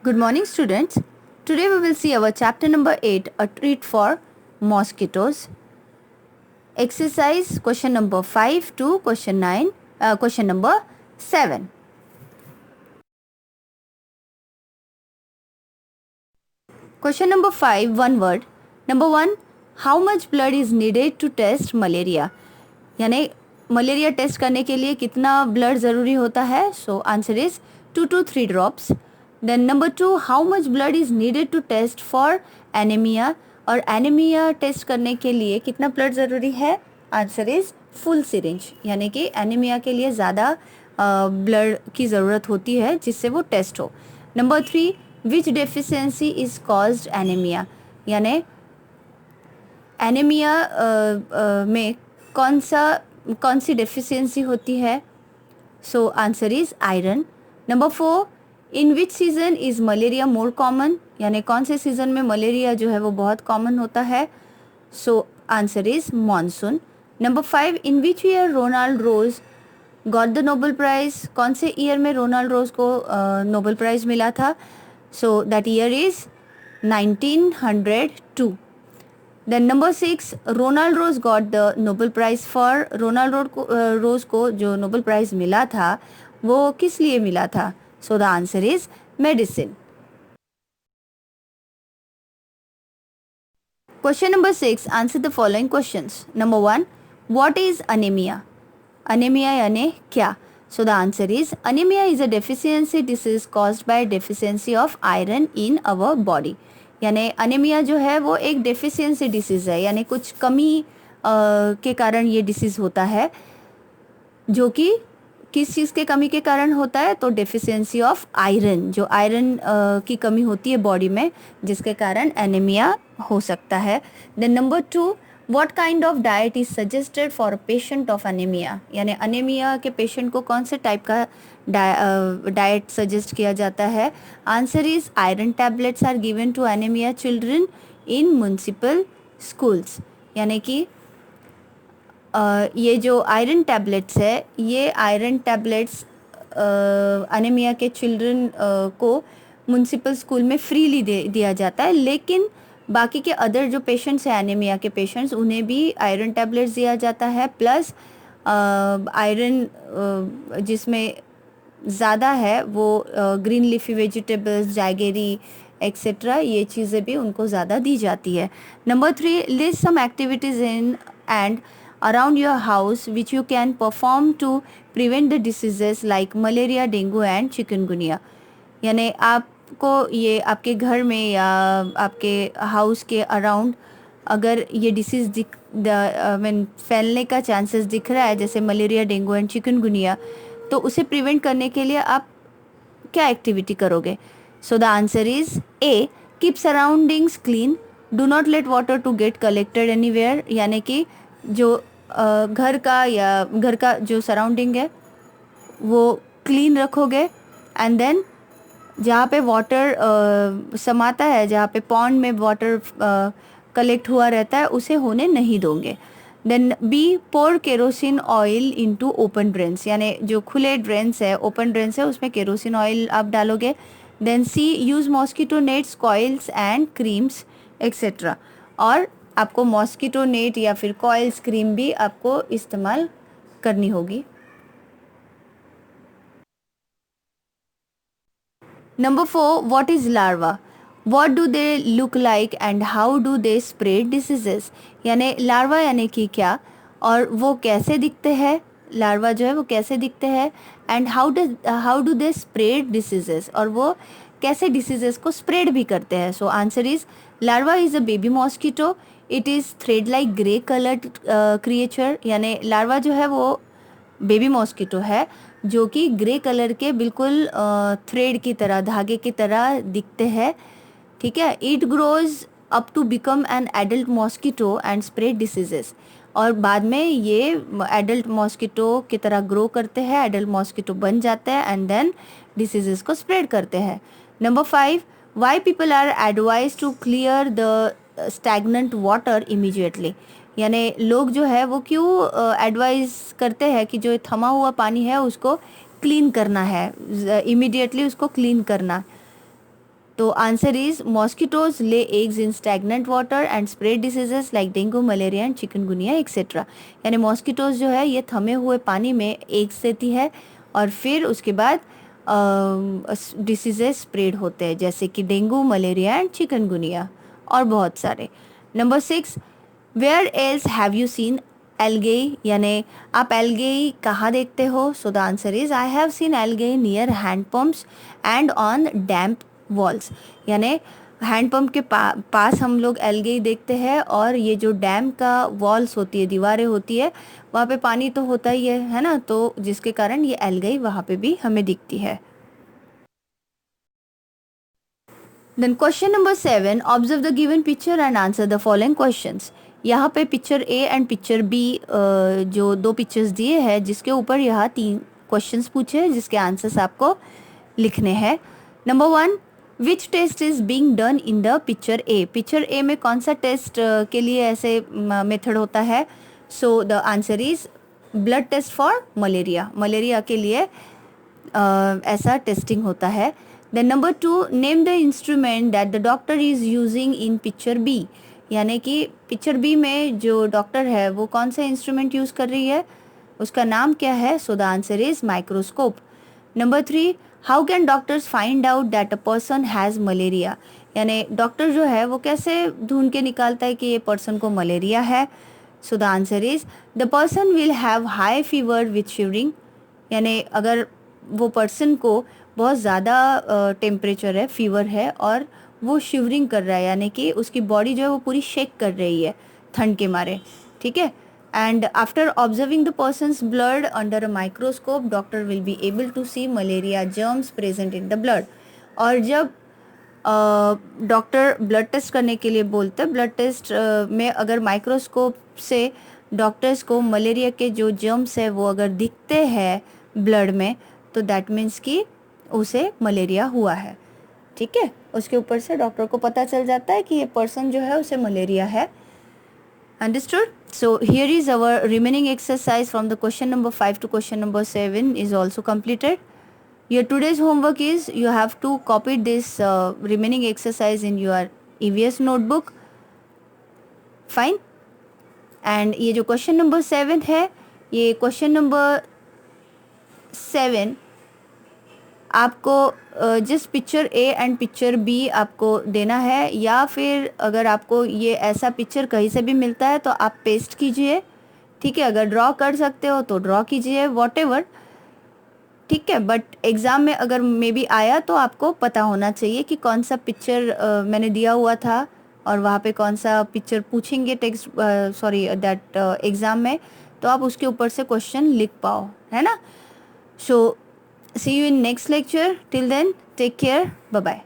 Good morning, students. Today we will see our chapter number 8, A Treat for Mosquitoes. Exercise question number 5 to question number 7. Question number 5, one word. Number 1, how much blood is needed to test malaria? यानी malaria test करने के लिए कितना blood ज़रूरी होता है? So answer is 2 to 3 drops. Then number 2, how much blood is needed to test for anaemia? और anaemia test करने के लिए कितना ब्लड ज़रूरी है? आंसर इज फुल सिरिंज, यानी कि एनीमिया के लिए ज़्यादा ब्लड की ज़रूरत होती है जिससे वो टेस्ट हो. Number 3, which deficiency is caused anaemia? यानी एनीमिया में कौन सी डेफिशिएंसी होती है? So answer is iron. Number 4, in which season is malaria more common? यानी कौन से सीजन में मलेरिया जो है वो बहुत कॉमन होता है? So answer is monsoon. Number 5, in which year Ronald Ross got the Nobel prize? कौन से ईयर में रोनाल्ड रोज को नोबेल प्राइज मिला था? So that year is 1902. Then number 6, Ronald Ross got the Nobel prize for? Ronald Ross को जो Nobel prize मिला था वो किस लिए मिला था? सो the answer is medicine. Question number 6, answer the following questions. Number 1, what is anaemia? Anaemia यानी क्या? सो the answer is anaemia is a deficiency disease caused by deficiency of iron in our body. यानी anaemia जो है वो एक deficiency disease है, यानी कुछ कमी के कारण ये डिसीज़ होता है. जो कि किस चीज़ के कमी के कारण होता है? तो डेफिशिएंसी ऑफ आयरन, जो आयरन की कमी होती है बॉडी में जिसके कारण एनीमिया हो सकता है. Then number 2, what kind of diet is suggested for a patient of anaemia? यानी अनीमिया के पेशेंट को कौन से टाइप का डाइट सजेस्ट किया जाता है? Answer is iron tablets are given to anaemia children in municipal schools. यानी कि ये जो आयरन टैबलेट्स है, ये आयरन टैबलेट्स अनीमिया के चिल्ड्रन को म्युनिसिपल स्कूल में फ्रीली दिया जाता है. लेकिन बाकी के अदर जो पेशेंट्स हैं एनीमिया के पेशेंट्स, उन्हें भी आयरन टैबलेट्स दिया जाता है. प्लस आयरन जिसमें ज़्यादा है वो green leafy vegetables, jaggery etcetera, ये चीज़ें भी उनको ज़्यादा दी जाती है. Number 3, list some activities in and around your house which you can perform to prevent the diseases like malaria, dengue and chikungunya. यानी आपको ये आपके घर में या आपके हाउस के अराउंड अगर ये डिसीज़ फैलने का चांसेस दिख रहा है, जैसे मलेरिया, डेंगू एंड चिकनगुनिया, तो उसे प्रिवेंट करने के लिए आप क्या एक्टिविटी करोगे? So the answer is A, keep surroundings clean, do not let water to get collected anywhere. यानी कि जो घर का या घर का जो सराउंडिंग है वो क्लीन रखोगे. एंड देन जहाँ पे वाटर समाता है, जहाँ पे पॉन्ड में वाटर कलेक्ट हुआ रहता है, उसे होने नहीं दोगे. Then B, pour kerosene oil into open drains. यानी जो खुले ड्रेन्स है, ओपन ड्रेन्स है, उसमें केरोसिन ऑयल आप डालोगे. Then C, use mosquito nets, coils and creams etcetera. और आपको मॉस्किटो नेट या फिर कॉइल्स, क्रीम भी आपको इस्तेमाल करनी होगी. Number 4, what is larva? What do they look like and how do they spread diseases? यानी लार्वा यानी कि क्या और वो कैसे दिखते हैं? लार्वा जो है वो कैसे दिखते हैं? And how do they spread diseases, और वो कैसे डिसीजेस को स्प्रेड भी करते हैं? सो answer is larva is a baby mosquito. It is thread like grey coloured creature. यानी लार्वा जो है वो बेबी मॉस्किटो है जो कि ग्रे कलर के बिल्कुल थ्रेड की तरह, धागे की तरह दिखते हैं. ठीक है. It grows up to become an adult mosquito and spread diseases. और बाद में ये एडल्ट मॉस्किटो की तरह ग्रो करते हैं, एडल्ट मॉस्किटो बन जाते हैं एंड देन डिसीजेस को स्प्रेड करते हैं. Number 5, why people are advise to clear the stagnant water immediately? यानी लोग जो है वो क्यों एडवाइस करते हैं कि जो थमा हुआ पानी है उसको क्लीन करना है, इमीडिएटली उसको क्लीन करना? तो answer is mosquitoes lay eggs in stagnant water and spread diseases like dengue, malaria and chikungunya etcetera. यानी मॉस्किटोज जो है ये थमे हुए पानी में एग्स देती है और फिर उसके बाद डिसीजेस स्प्रेड होते हैं जैसे कि डेंगू, मलेरिया एंड चिकनगुनिया और बहुत सारे। Number 6, where else have you seen algae, यानी आप एल्गे कहाँ देखते हो? So the answer is I have seen algae near hand pumps and on damp walls. यानी हैंड पंप के पास हम लोग एल्गे देखते हैं और ये जो डैम का वॉल्स होती है, दीवारें होती है, वहाँ पे पानी तो होता ही है ना, तो जिसके कारण ये एल्गे वहाँ पे भी हमें दिखती है। Then question number 7, observe the given picture and answer the following questions. यहाँ पे picture A and picture B जो दो पिक्चर्स दिए हैं जिसके ऊपर यहाँ 3 क्वेश्चंस पूछे हैं जिसके आंसर्स आपको लिखने हैं। Number 1, which test is being done in the picture A? Picture A में कौन सा टेस्ट के लिए ऐसे मेथड होता है? So the answer is blood test for malaria. Malaria के लिए ऐसा टेस्टिंग होता है। Then number 2, name the instrument that the doctor is using in picture B. यानी कि पिक्चर बी में जो डॉक्टर है वो कौन सा इंस्ट्रूमेंट यूज़ कर रही है, उसका नाम क्या है? So the answer is microscope. Number 3, how can doctors find out that a person has malaria? यानी डॉक्टर जो है वो कैसे ढूंढ के निकालता है कि ये पर्सन को मलेरिया है? So the answer is the person will have high fever with shivering. यानी अगर वो पर्सन को बहुत ज़्यादा टेम्परेचर है, फीवर है और वो शिवरिंग कर रहा है, यानी कि उसकी बॉडी जो है वो पूरी शेक कर रही है ठंड के मारे, ठीक है। And after observing the person's blood under a microscope doctor will be able to see malaria germs present in the blood. और जब डॉक्टर ब्लड टेस्ट करने के लिए बोलते हैं, ब्लड टेस्ट में अगर माइक्रोस्कोप से डॉक्टर्स को मलेरिया के जो जर्म्स है वो अगर दिखते हैं ब्लड में तो दैट मीन्स कि उसे मलेरिया हुआ है, ठीक है। उसके ऊपर से डॉक्टर को पता चल जाता है कि ये पर्सन जो है उसे मलेरिया है। Understood? So here is our remaining exercise from the question number 5 to question number 7 is also completed. Your today's homework is you have to copy this remaining exercise in your EVS notebook. Fine. And ये जो question number 7 है, ये question number 7 आपको जिस picture A and picture B आपको देना है, या फिर अगर आपको ये ऐसा पिक्चर कहीं से भी मिलता है तो आप पेस्ट कीजिए, ठीक है। अगर ड्रॉ कर सकते हो तो ड्रॉ कीजिए, वॉटेवर, ठीक है। बट एग्ज़ाम में अगर मे बी आया तो आपको पता होना चाहिए कि कौन सा पिक्चर मैंने दिया हुआ था और वहाँ पे कौन सा पिक्चर पूछेंगे टेक्स्ट दैट एग्ज़ाम में, तो आप उसके ऊपर से क्वेश्चन लिख पाओ, है ना। सो see you in next lecture. Till then, take care. Bye bye.